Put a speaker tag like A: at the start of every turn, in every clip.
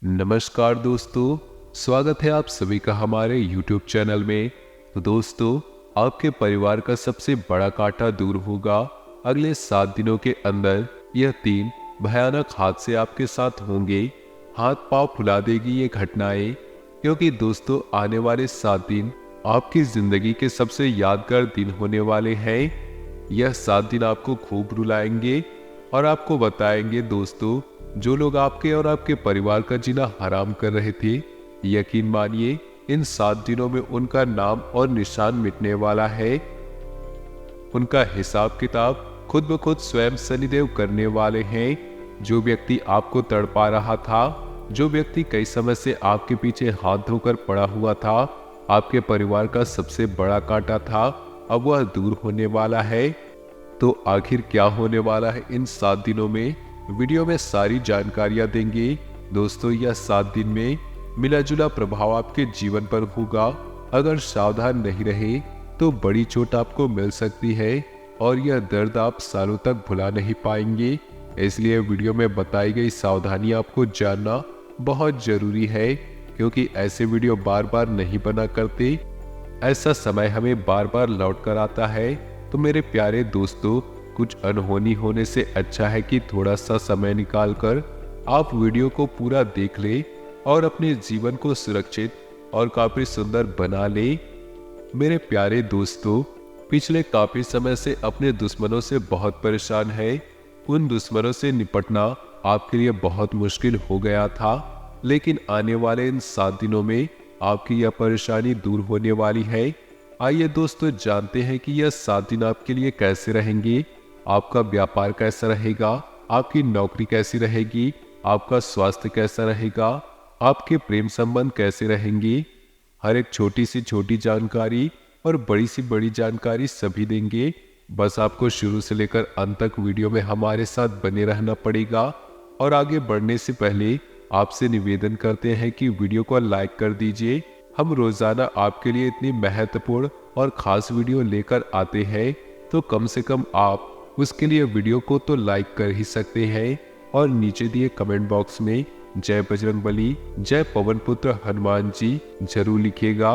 A: नमस्कार दोस्तों, स्वागत है आप सभी का हमारे YouTube चैनल में। तो दोस्तों, आपके परिवार का सबसे बड़ा कांटा दूर होगा अगले 7 दिनों के अंदर। यह 3 भयानक हादसे आपके साथ होंगे। हाथ पांव फुला देगी ये घटनाएं, क्योंकि दोस्तों आने वाले 7 दिन आपकी जिंदगी के सबसे यादगार दिन होने वाले हैं। यह 7 दिन आपको खूब रुलाएंगे और आपको बताएंगे दोस्तों, जो लोग आपके और आपके परिवार का जीना हराम कर रहे थे, यकीन मानिए इन 7 दिनों में उनका नाम और निशान मिटने वाला है। उनका हिसाब किताब खुद ब खुद स्वयं शनिदेव करने वाले हैं। जो व्यक्ति आपको तड़पा रहा था, जो व्यक्ति कई समय से आपके पीछे हाथ धोकर पड़ा हुआ था, आपके परिवार का सबसे बड़ा कांटा था, अब वह दूर होने वाला है। तो आखिर क्या होने वाला है इन 7 दिनों में, वीडियो में सारी जानकारियां देंगे। दोस्तों, यह 7 दिन में मिला जुला प्रभाव आपके जीवन पर होगा। अगर सावधान नहीं रहे तो बड़ी चोट आपको मिल सकती है और यह दर्द आप सालों तक भुला नहीं पाएंगे। इसलिए वीडियो में बताई गई सावधानी आपको जानना बहुत जरूरी है, क्योंकि ऐसे वीडियो बार बार नहीं बना करते। ऐसा समय हमें बार बार लौट कर आता है। तो मेरे प्यारे दोस्तों, कुछ अनहोनी होने से अच्छा है कि थोड़ा सा समय निकालकर आप वीडियो को पूरा देख ले और अपने जीवन को सुरक्षित और काफी सुंदर बना ले। मेरे प्यारे दोस्तों, पिछले काफी समय से अपने दुश्मनों से बहुत परेशान है। उन दुश्मनों से निपटना आपके लिए बहुत मुश्किल हो गया था, लेकिन आने वाले इन 7 दिनों में आपकी यह परेशानी दूर होने वाली है। आइए दोस्तों, जानते हैं कि यह 7 दिन आपके लिए कैसे रहेंगे। आपका व्यापार कैसा रहेगा, आपकी नौकरी कैसी रहेगी, आपका स्वास्थ्य कैसा रहेगा, आपके प्रेम संबंध कैसे रहेंगे। हर एक छोटी सी छोटी जानकारी और बड़ी सी बड़ी जानकारी सभी देंगे। बस आपको शुरू से लेकर अंत तक वीडियो में हमारे साथ बने रहना पड़ेगा। और आगे बढ़ने से पहले आपसे निवेदन करते हैं कि वीडियो को लाइक कर दीजिए। हम रोजाना आपके लिए इतनी महत्वपूर्ण और खास वीडियो लेकर आते हैं, तो कम से कम आप उसके लिए वीडियो को तो लाइक कर ही सकते हैं। और नीचे दिए कमेंट बॉक्स में जय बजरंगबली, जय पवन पुत्र हनुमान जी जरूर लिखिएगा।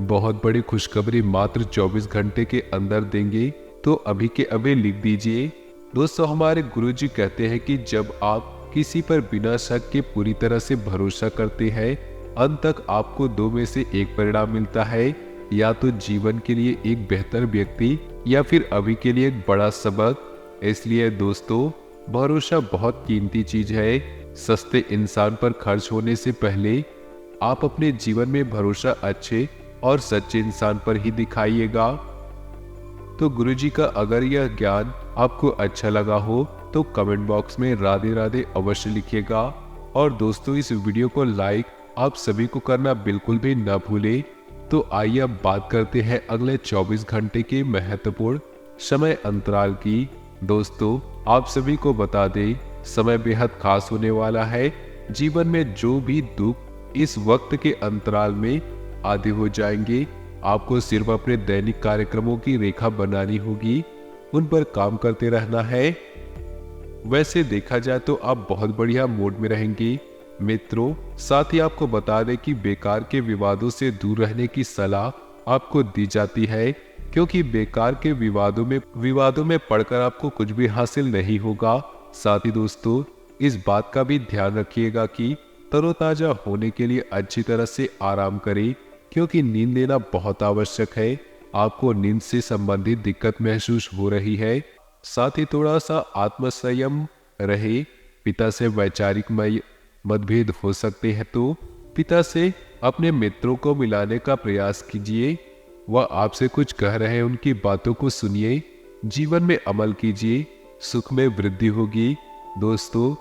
A: बहुत बड़ी खुशखबरी मात्र 24 घंटे के अंदर देंगे, तो अभी के अभी लिख दीजिए। दोस्तों, हमारे गुरुजी कहते हैं कि जब आप किसी पर बिना शक के पूरी तरह से भरोसा करते हैं, अंत तक आपको 2 में से एक परिणाम मिलता है। या तो जीवन के लिए एक बेहतर व्यक्ति, या फिर अभी के लिए एक बड़ा सबक। इसलिए दोस्तों, भरोसा बहुत कीमती चीज है। सस्ते इंसान पर खर्च होने से पहले आप अपने जीवन में भरोसा अच्छे और सच्चे इंसान पर ही दिखाइएगा। तो गुरुजी का अगर यह ज्ञान आपको अच्छा लगा हो तो कमेंट बॉक्स में राधे राधे अवश्य लिखिएगा। और दोस्तों, इस वीडियो को लाइक आप सभी को करना बिल्कुल भी न भूलें। तो आइए अब बात करते हैं अगले 24 घंटे के महत्वपूर्ण समय अंतराल की। दोस्तों, आप सभी को बता दें, समय बेहद खास होने वाला है। जीवन में जो भी दुख इस वक्त के अंतराल में आधे हो जाएंगे। आपको सिर्फ अपने दैनिक कार्यक्रमों की रेखा बनानी होगी, उन पर काम करते रहना है। वैसे देखा जाए तो आप बहुत बढ़िया मूड में रहेंगे मित्रों। साथ ही आपको बता दें कि बेकार के विवादों से दूर रहने की सलाह आपको दी जाती है, क्योंकि बेकार के विवादों में पड़कर आपको कुछ भी हासिल नहीं होगा। साथ ही दोस्तों, इस बात का भी ध्यान रखिएगा कि तरोताजा होने के लिए अच्छी तरह से आराम करें, क्योंकि नींद लेना बहुत आवश्यक है। आपको नींद से संबंधित दिक्कत महसूस हो रही है। साथ ही थोड़ा सा आत्मसंयम रहे। पिता से वैचारिक मतभेद हो सकते हैं, तो पिता से अपने मित्रों को मिलाने का प्रयास कीजिए। वह आपसे कुछ कह रहे हैं, उनकी बातों को सुनिए, जीवन में अमल कीजिए, सुख में वृद्धि होगी। दोस्तों,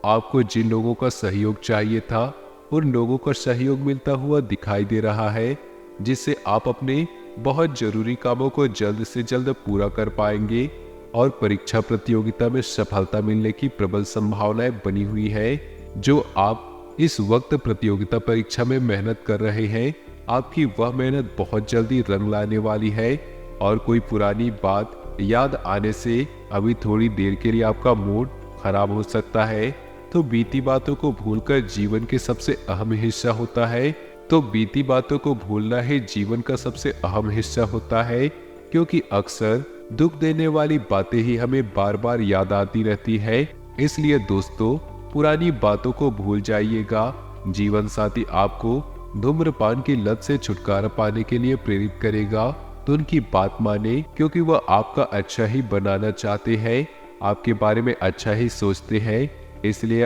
A: आपको जिन लोगों का सहयोग चाहिए था, उन लोगों का सहयोग मिलता हुआ दिखाई दे रहा है, जिससे आप अपने बहुत जरूरी कामों को जल्द से जल्द पूरा कर पाएंगे। और परीक्षा प्रतियोगिता में सफलता मिलने की प्रबल संभावनाएं बनी हुई है। जो आप इस वक्त प्रतियोगिता परीक्षा में मेहनत कर रहे हैं, आपकी वह मेहनत बहुत जल्दी रंग लाने वाली है। और कोई पुरानी बात याद आने से अभी थोड़ी देर के लिए आपका मूड खराब हो सकता है, तो बीती बातों को भूलकर जीवन के सबसे अहम हिस्सा होता है। तो बीती बातों को भूलना ही जीवन का सबसे अहम हिस्सा होता है, क्योंकि अक्सर दुख देने वाली बातें ही हमें बार बार याद आती रहती है। इसलिए दोस्तों, पुरानी बातों को भूल जाइएगा। जीवन साथी आपको धूम्रपान की लत से छुटकारा पाने के लिए प्रेरित करेगा, तो उनकी बात माने, क्योंकि वह आपका अच्छा ही बनाना चाहते हैं, आपके बारे में अच्छा ही सोचते हैं। इसलिए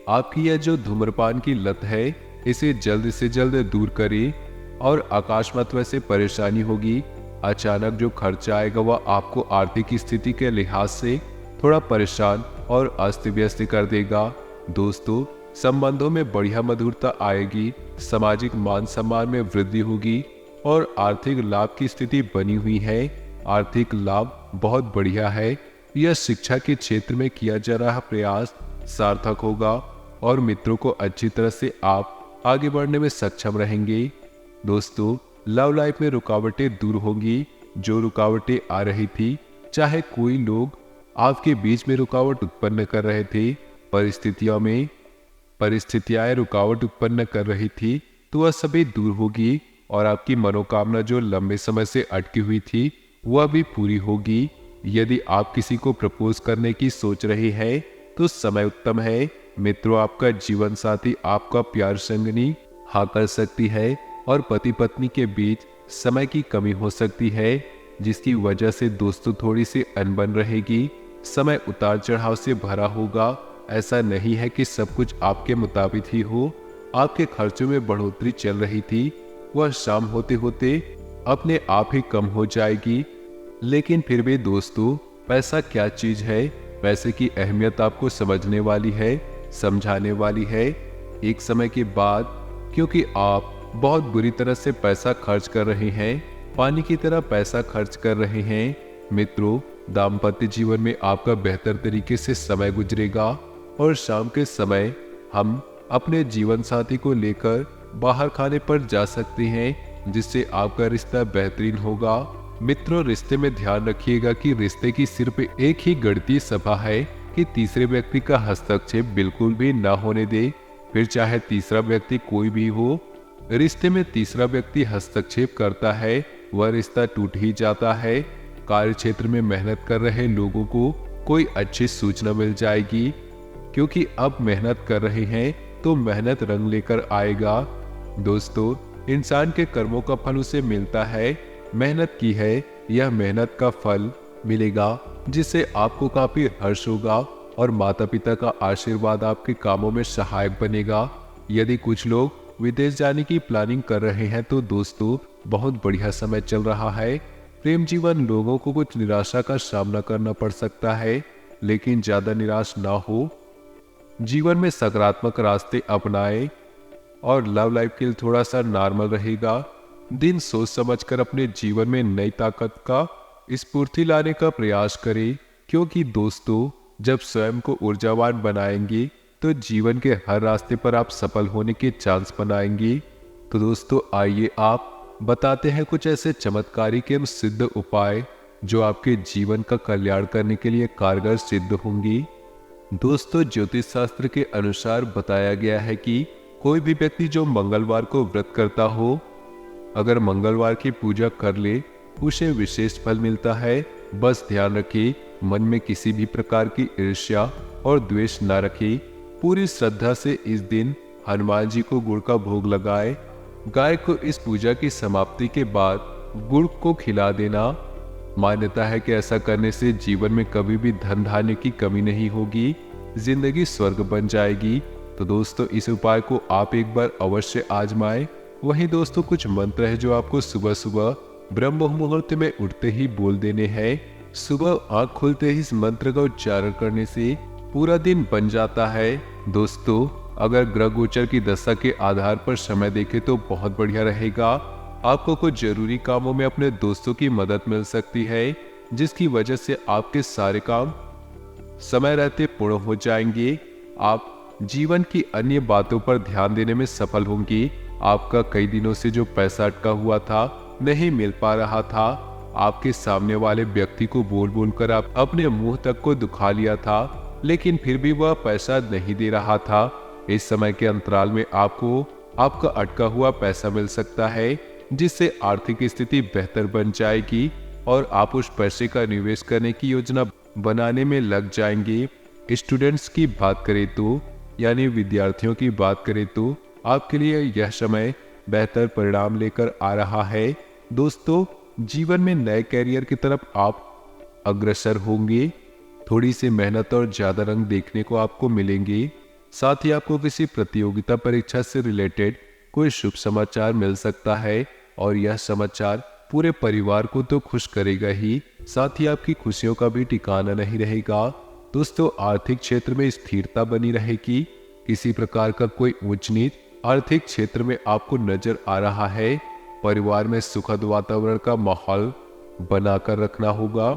A: आपकी यह जो धूम्रपान की लत है, इसे जल्द से जल्द दूर करें। और अकस्मात वैसे परेशानी होगी, अचानक जो खर्चा आएगा वह आपको आर्थिक स्थिति के लिहाज से थोड़ा परेशान और अस्त व्यस्त कर देगा। दोस्तों, संबंधों में बढ़िया मधुरता आएगी, सामाजिक मान सम्मान में वृद्धि होगी और आर्थिक लाभ की स्थिति बनी हुई है। आर्थिक लाभ बहुत बढ़िया है। यह शिक्षा के क्षेत्र में किया जा रहा प्रयास सार्थक होगा और मित्रों को अच्छी तरह से आप आगे बढ़ने में सक्षम रहेंगे। दोस्तों, लव लाइफ में रुकावटें दूर होंगी। जो रुकावटें आ रही थी, चाहे कोई लोग आपके बीच में रुकावट उत्पन्न कर रहे थे, परिस्थितियां रुकावट उत्पन्न कर रही थी, तो वह सभी दूर होगी और आपकी मनोकामना जो लंबे समय से अटकी हुई थी, वह भी पूरी होगी। यदि आप किसी को प्रपोज करने की सोच रहे हैं, तो समय उत्तम है। मित्रों, आपका जीवन साथी आपका प्यार संगनी हाँ कर सकती है और पति पत्नी के बीच समय की कमी हो सकती है, जिसकी वजह से दोस्तों थोड़ी सी अनबन रहेगी। समय उतार चढ़ाव से भरा होगा। ऐसा नहीं है कि सब कुछ आपके मुताबिक ही हो। आपके खर्चों में बढ़ोतरी चल रही थी, वह शाम होते होते अपने आप ही कम हो जाएगी। लेकिन फिर भी दोस्तों, पैसा क्या चीज है, पैसे की अहमियत आपको समझने वाली है, समझाने वाली है एक समय के बाद, क्योंकि आप बहुत बुरी तरह से पैसा खर्च कर रहे हैं, पानी की तरह पैसा खर्च कर रहे हैं। मित्रों, दाम्पत्य जीवन में आपका बेहतर तरीके से समय गुजरेगा और शाम के समय हम अपने जीवन साथी को लेकर बाहर खाने पर जा सकते हैं, जिससे आपका रिश्ता बेहतरीन होगा। मित्रों, रिश्ते में ध्यान रखिएगा कि रिश्ते की सिर्फ एक ही गणितीय सभा है कि तीसरे व्यक्ति का हस्तक्षेप बिल्कुल भी ना होने दे। फिर चाहे तीसरा व्यक्ति कोई भी हो, रिश्ते में तीसरा व्यक्ति हस्तक्षेप करता है, वह रिश्ता टूट ही जाता है। कार्य क्षेत्र में मेहनत कर रहे लोगों को कोई अच्छी सूचना मिल जाएगी, क्योंकि अब मेहनत कर रहे हैं तो मेहनत रंग लेकर आएगा। दोस्तों, इंसान के कर्मों का फल उसे मिलता है। मेहनत की है, यह मेहनत का फल मिलेगा, जिससे आपको काफी हर्ष होगा और माता पिता का आशीर्वाद आपके कामों में सहायक बनेगा। यदि कुछ लोग विदेश जाने की प्लानिंग कर रहे हैं, तो दोस्तों बहुत बढ़िया समय चल रहा है। प्रेम जीवन लोगों को कुछ निराशा का सामना करना पड़ सकता है, लेकिन ज्यादा निराश ना हो। जीवन में सकारात्मक रास्ते अपनाएं और लव लाइफ के लिए थोड़ा सा नॉर्मल रहेगा। दिन सोच समझकर अपने जीवन में नई ताकत का स्फूर्ति लाने का प्रयास करें, क्योंकि दोस्तों जब स्वयं को ऊर्जावान बनाएंगे तो जीवन के हर रास्ते पर आप सफल होने के चांस बनाएंगे। तो दोस्तों, आइए आप बताते हैं कुछ ऐसे चमत्कारिक एवं सिद्ध उपाय जो आपके जीवन का कल्याण करने के लिए कारगर सिद्ध होंगी। दोस्तों, ज्योतिष शास्त्र के अनुसार बताया गया है कि कोई भी व्यक्ति जो मंगलवार को व्रत करता हो, अगर मंगलवार की पूजा कर ले, उसे विशेष फल मिलता है। बस ध्यान रखें, मन में किसी भी प्रकार की ईर्ष्या और द्वेष न रखें। पूरी श्रद्धा से इस दिन हनुमान जी को गुड़ का भोग लगाए। गाय को इस पूजा की समाप्ति के बाद गुड़ को खिला देना। मान्यता है कि ऐसा करने से जीवन में कभी भी धन धान्य की कमी नहीं होगी, जिंदगी स्वर्ग बन जाएगी। तो दोस्तों, इस उपाय को आप एक बार अवश्य आजमाएं। वहीं दोस्तों, कुछ मंत्र है जो आपको सुबह सुबह ब्रह्म मुहूर्त में उठते ही बोल देने हैं। सुबह आंख खुलते ही इस मंत्र का उच्चारण करने से पूरा दिन बन जाता है। दोस्तों, अगर ग्रह गोचर की दशा के आधार पर समय देखें तो बहुत बढ़िया रहेगा। आपको कुछ जरूरी कामों में अपने दोस्तों की मदद मिल सकती है, जिसकी वजह से आपके सारे काम समय रहते पूर्ण हो जाएंगे। आप जीवन की अन्य बातों पर ध्यान देने में सफल होंगी। आपका कई दिनों से जो पैसा अटका हुआ था, नहीं मिल पा रहा था, आपके सामने वाले व्यक्ति को बोल बोलकर आप अपने मुंह तक को दुखा लिया था, लेकिन फिर भी वह पैसा नहीं दे रहा था। इस समय के अंतराल में आपको आपका अटका हुआ पैसा मिल सकता है, जिससे आर्थिक स्थिति बेहतर बन जाएगी और आप उस पैसे का निवेश करने की योजना बनाने में लग जाएंगे। स्टूडेंट्स की बात करें तो, यानी विद्यार्थियों की बात करें तो, आपके लिए यह समय बेहतर परिणाम लेकर आ रहा है। दोस्तों, जीवन में नए कैरियर की तरफ आप अग्रसर होंगे। थोड़ी सी मेहनत और ज्यादा रंग देखने को आपको मिलेंगे। साथ ही आपको किसी प्रतियोगिता परीक्षा से रिलेटेड कोई शुभ समाचार मिल सकता है और यह समाचार पूरे परिवार को तो खुश करेगा ही, साथ ही आपकी खुशियों का भी ठिकाना नहीं रहेगा। दोस्तों, आर्थिक क्षेत्र में स्थिरता बनी रहेगी। किसी प्रकार का कोई ऊंच नीच आर्थिक क्षेत्र में आपको नजर आ रहा है। परिवार में सुखद वातावरण का माहौल बनाकर रखना होगा।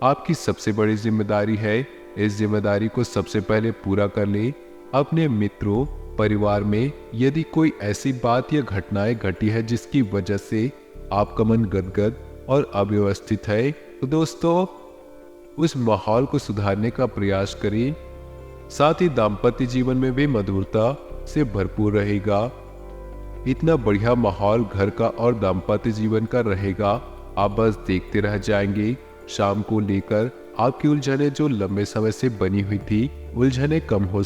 A: आपकी सबसे बड़ी जिम्मेदारी है, इस जिम्मेदारी को सबसे पहले पूरा कर ले। अपने मित्रों, परिवार में यदि कोई ऐसी बात या घटनाएं घटी है जिसकी वजह से आपका मन गदगद और अव्यवस्थित है, तो दोस्तों उस माहौल को सुधारने का प्रयास करें। साथ ही दाम्पत्य जीवन में भी मधुरता से भरपूर रहेगा। इतना बढ़िया माहौल घर का और दाम्पत्य जीवन का रहेगा, आप बस देखते रह जाएंगे। शाम को लेकर आपकी उलझनें जो लंबे समय से बनी हुई थी, उलझनें कम हो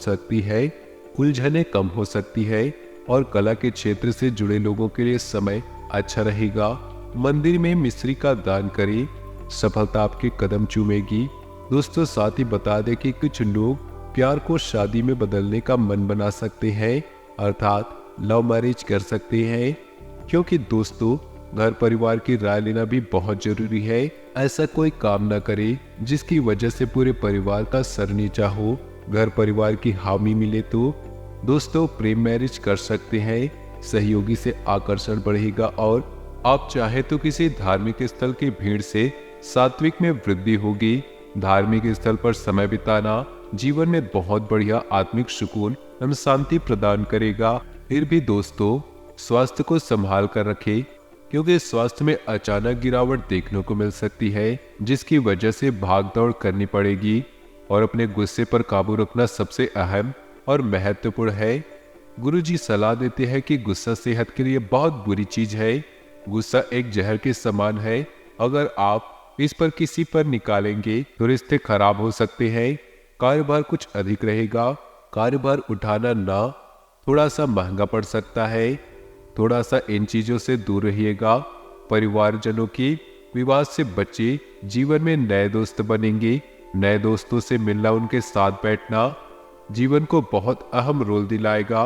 A: सकती है और कला के क्षेत्र से जुड़े लोगों के लिए समय अच्छा रहेगा। मंदिर में मिश्री का दान करें, सफलता आपके कदम चूमेगी। दोस्तों, साथ ही बता दें कि कुछ लोग प्यार को शादी में बदलने का मन बना सकते हैं, अर्थात लव मैरिज कर सकते हैं, क्योंकि दोस्तों घर परिवार की राय लेना भी बहुत जरूरी है। ऐसा कोई काम न करे जिसकी वजह से पूरे परिवार का सर नीचा हो। घर परिवार की हामी मिले तो दोस्तों प्रेम मैरिज कर सकते हैं। सहयोगी से आकर्षण बढ़ेगा और आप चाहे तो किसी धार्मिक स्थल की भीड़ से सात्विक में वृद्धि होगी। धार्मिक स्थल पर समय बिताना जीवन में बहुत बढ़िया आत्मिक सुकून एवं शांति प्रदान करेगा। फिर भी दोस्तों स्वास्थ्य को संभाल कर रखें, क्योंकि स्वास्थ्य में अचानक गिरावट देखने को मिल सकती है, जिसकी वजह से भाग दौड़ करनी पड़ेगी और अपने गुस्से पर काबू रखना सबसे अहम और महत्वपूर्ण है। गुरुजी सलाह देते हैं कि गुस्सा सेहत के लिए बहुत बुरी चीज है। गुस्सा एक जहर के समान है, अगर आप इस पर किसी पर निकालेंगे तो रिश्ते खराब हो सकते हैं। कार्यभार कुछ अधिक रहेगा, कार्यभार उठाना ना थोड़ा सा महंगा पड़ सकता है। थोड़ा सा इन चीजों से दूर रहिएगा। परिवारजनों की विवाद से बचे, जीवन में नए दोस्त बनेंगे। नए दोस्तों से मिलना, उनके साथ बैठना जीवन को बहुत अहम रोल दिलाएगा।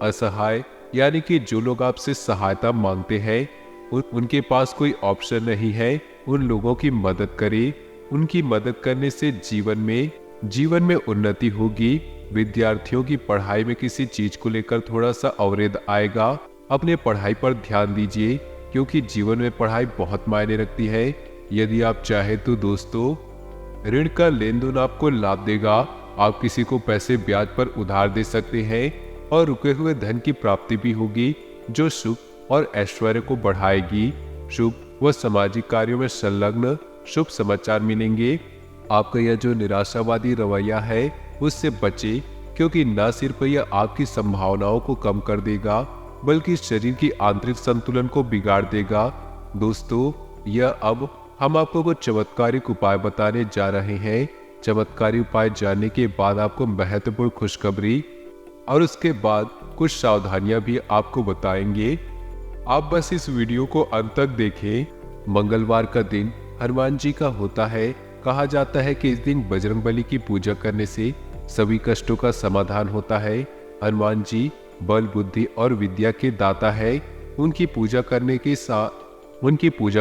A: असहाय यानी कि जो लोग आपसे सहायता मांगते हैं, उनके पास कोई ऑप्शन नहीं है, उन लोगों की मदद करें। उनकी मदद करने से जीवन में उन्नति होगी। विद्यार्थियों की पढ़ाई में किसी चीज को लेकर थोड़ा सा अवरोध आएगा। अपने पढ़ाई पर ध्यान दीजिए, क्योंकि जीवन में पढ़ाई बहुत मायने रखती है। यदि आप चाहे तो दोस्तों ऋण का लेन देन आपको लाभ देगा। आप किसी को पैसे ब्याज पर उधार दे सकते हैं और रुके हुए धन की प्राप्ति भी होगी, जो सुख और ऐश्वर्य को बढ़ाएगी। शुभ व सामाजिक कार्यों में संलग्न शुभ समाचार मिलेंगे। आपका यह जो निराशावादी रवैया है उससे बचे, क्योंकि न सिर्फ यह आपकी संभावनाओं को कम कर देगा बल्कि शरीर की आंतरिक संतुलन को बिगाड़ देगा। दोस्तों, यह अब हम आपको कुछ चमत्कारिक उपाय बताने जा रहे हैं। चमत्कारी उपाय जानने के बाद आपको महत्वपूर्ण खुशखबरी और उसके बाद कुछ सावधानियां भी आपको बताएंगे। आप बस इस वीडियो को अंत तक देखें। मंगलवार का दिन हनुमान जी का होता है। कहा जाता है कि इस दिन बजरंगबली की पूजा करने से सभी कष्टों का समाधान होता है। हनुमान जी बल, बुद्धि और विद्या के दाता है। उनकी पूजा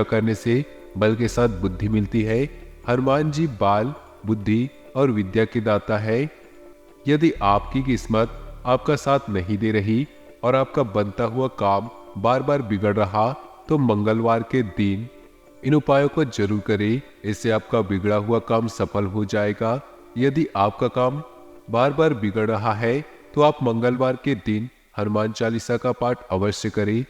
A: करने से बल के साथ बुद्धि मिलती है। हनुमान जी बाल, बुद्धि और विद्या के दाता है। यदि आपकी किस्मत आपका साथ नहीं दे रही और आपका बनता हुआ काम बार बार बिगड़ रहा, तो मंगलवार के दिन इन उपायों को जरूर करें। इससे आपका बिगड़ा हुआ काम सफल हो जाएगा। यदि आपका काम बार बार बिगड़ रहा है तो आप मंगलवार के दिन हनुमान चालीसा का पाठ अवश्य करें।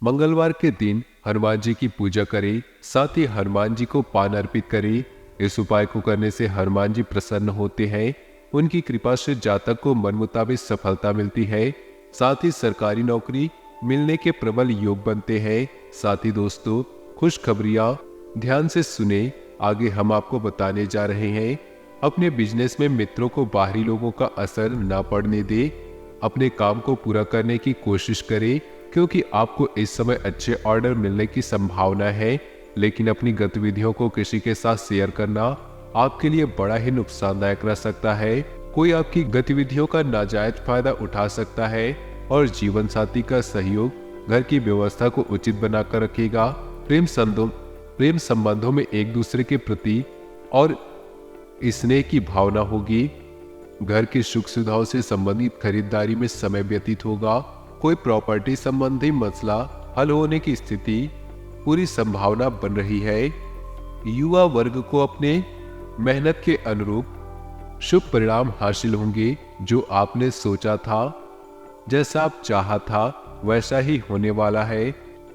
A: मंगलवार के दिन हनुमान जी की पूजा करें, साथ ही हनुमान जी को पान अर्पित करें। इस उपाय को करने से हनुमान जी प्रसन्न होते हैं उनकी कृपा से जातक को मन मुताबिक सफलता मिलती है। साथ ही सरकारी नौकरी मिलने के प्रबल योग बनते हैं। साथ ही दोस्तों, खुशखबरियां ध्यान से सुने, आगे हम आपको बताने जा रहे हैं। अपने बिजनेस में मित्रों को बाहरी लोगों का असर न पड़ने दे। अपने काम को पूरा करने की कोशिश करें, क्योंकि आपको इस समय अच्छे ऑर्डर मिलने की संभावना है। लेकिन अपनी गतिविधियों को किसी के साथ शेयर करना आपके लिए बड़ा ही नुकसानदायक रह सकता है। कोई आपकी गतिविधियों का नाजायज फायदा उठा सकता है और जीवन साथी का सहयोग घर की व्यवस्था को उचित बनाकर रखेगा। प्रेम संबंधों में एक दूसरे के प्रति और स्नेह की भावना होगी। घर की सुख सुविधाओं से संबंधित खरीदारी में समय व्यतीत होगा। कोई प्रॉपर्टी संबंधी मसला हल होने की स्थिति पूरी संभावना बन रही है। युवा वर्ग को अपने मेहनत के अनुरूप शुभ परिणाम हासिल होंगे। जो आपने सोचा था, जैसा आप चाहा था, वैसा ही होने वाला है।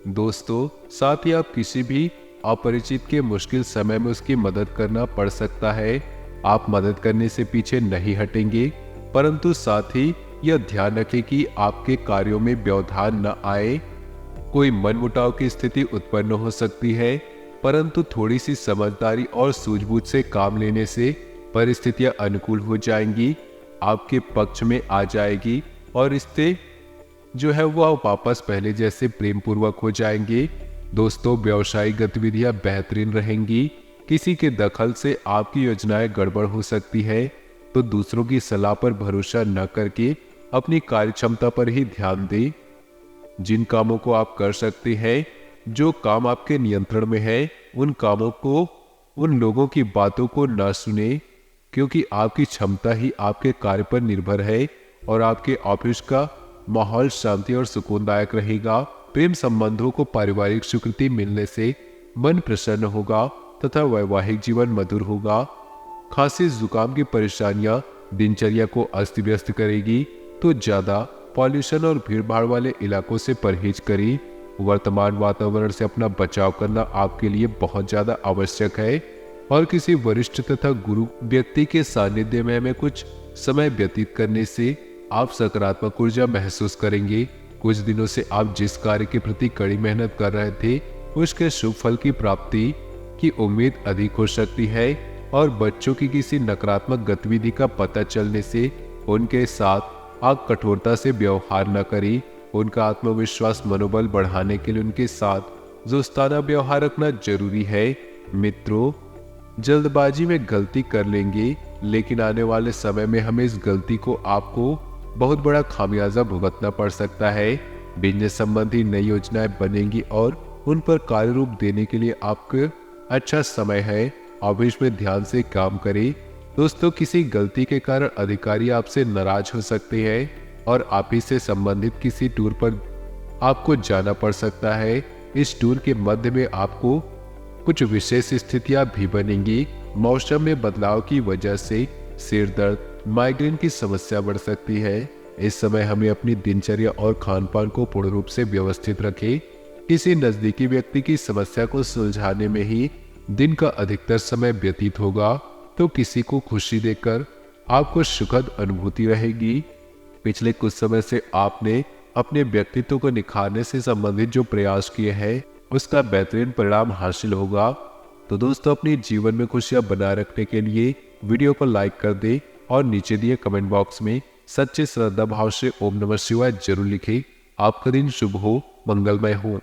A: दोस्तों, साथ ही आप किसी भी अपरिचित के मुश्किल समय में उसकी मदद करना पड़ सकता है। आप मदद करने से पीछे नहीं हटेंगे, परंतु साथ ही यह ध्यान रखें कि आपके कार्यों में व्यवधान न आए। कोई मनमुटाव की स्थिति उत्पन्न हो सकती है, परंतु थोड़ी सी समझदारी और सूझबूझ से काम लेने से परिस्थितियां अनुकूल हो जाएंगी, आपके पक्ष में आ जाएगी और रिश्ते जो है वो वापस पहले जैसे प्रेम पूर्वक हो जाएंगे। दोस्तों, व्यवसायिक गतिविधियां बेहतरीन रहेंगी। किसी के दखल से आपकी योजनाएं गड़बड़ हो सकती है, तो दूसरों की सलाह पर भरोसा न करके अपनी कार्यक्षमता पर ही ध्यान दें। जिन कामों को आप कर सकते हैं, जो काम आपके नियंत्रण में है, उन कामों को, उन लोगों की बातों को न सुने, क्योंकि आपकी क्षमता ही आपके कार्य पर निर्भर है और आपके ऑफिस का माहौल शांति और सुकूनदायक रहेगा। प्रेम संबंधों को पारिवारिक स्वीकृति मिलने से मन प्रसन्न होगा तथा वैवाहिक जीवन मधुर होगा। खांसी जुकाम की परेशानियां दिनचर्या को अस्त व्यस्त करेगी, तो ज्यादा पॉल्यूशन और भीड़ भाड़ वाले इलाकों से परहेज करें। वर्तमान वातावरण से अपना बचाव करना आपके लिए बहुत ज्यादा आवश्यक है और किसी वरिष्ठ तथा गुरु व्यक्ति के सानिध्य में कुछ समय व्यतीत करने से आप सकारात्मक ऊर्जा महसूस करेंगे। कुछ दिनों से आप जिस कार्य के प्रति कड़ी मेहनत कर रहे थे, उसके शुभ फल की प्राप्ति की उम्मीद अधिक हो सकती है और बच्चों की किसी नकारात्मक गतिविधि का पता चलने से उनके साथ आप कठोरता से व्यवहार न करें। उनका आत्मविश्वास मनोबल बढ़ाने के लिए उनके साथ दोस्ताना व्यवहार रखना जरूरी है। मित्रों, जल्दबाजी में गलती कर लेंगे, लेकिन आने वाले समय में हमें इस गलती को आपको बहुत बड़ा खामियाजा भुगतना पड़ सकता है। बिजनेस संबंधी नई योजनाएं बनेंगी और उन पर कार्य रूप देने के लिए आपको अच्छा समय है। ऑफिस में ध्यान से काम करें। दोस्तों, किसी गलती के कारण अधिकारी आपसे नाराज हो सकते हैं और ऑफिस से संबंधित किसी टूर पर आपको जाना पड़ सकता है। इस टूर के मध्य में आपको कुछ विशेष स्थितियां भी बनेंगी। मौसम में बदलाव की वजह से सिर दर्द, माइग्रेन की समस्या बढ़ सकती है। इस समय हमें अपनी दिनचर्या और खान पान को पूर्ण रूप से व्यवस्थित रखें। किसी नजदीकी व्यक्ति की समस्या को सुलझाने में ही दिन का अधिकतर समय व्यतीत होगा, तो किसी को खुशी देकर आपको सुखद अनुभूति रहेगी। पिछले कुछ समय से आपने अपने व्यक्तित्व को निखारने से संबंधित जो प्रयास किए हैं, उसका बेहतरीन परिणाम हासिल होगा। तो दोस्तों, अपने जीवन में खुशियां बनाए रखने के लिए वीडियो को लाइक कर दें और नीचे दिए कमेंट बॉक्स में सच्चे श्रद्धा भाव से ओम नमः शिवाय जरूर लिखें। आपका दिन शुभ हो, मंगलमय हो।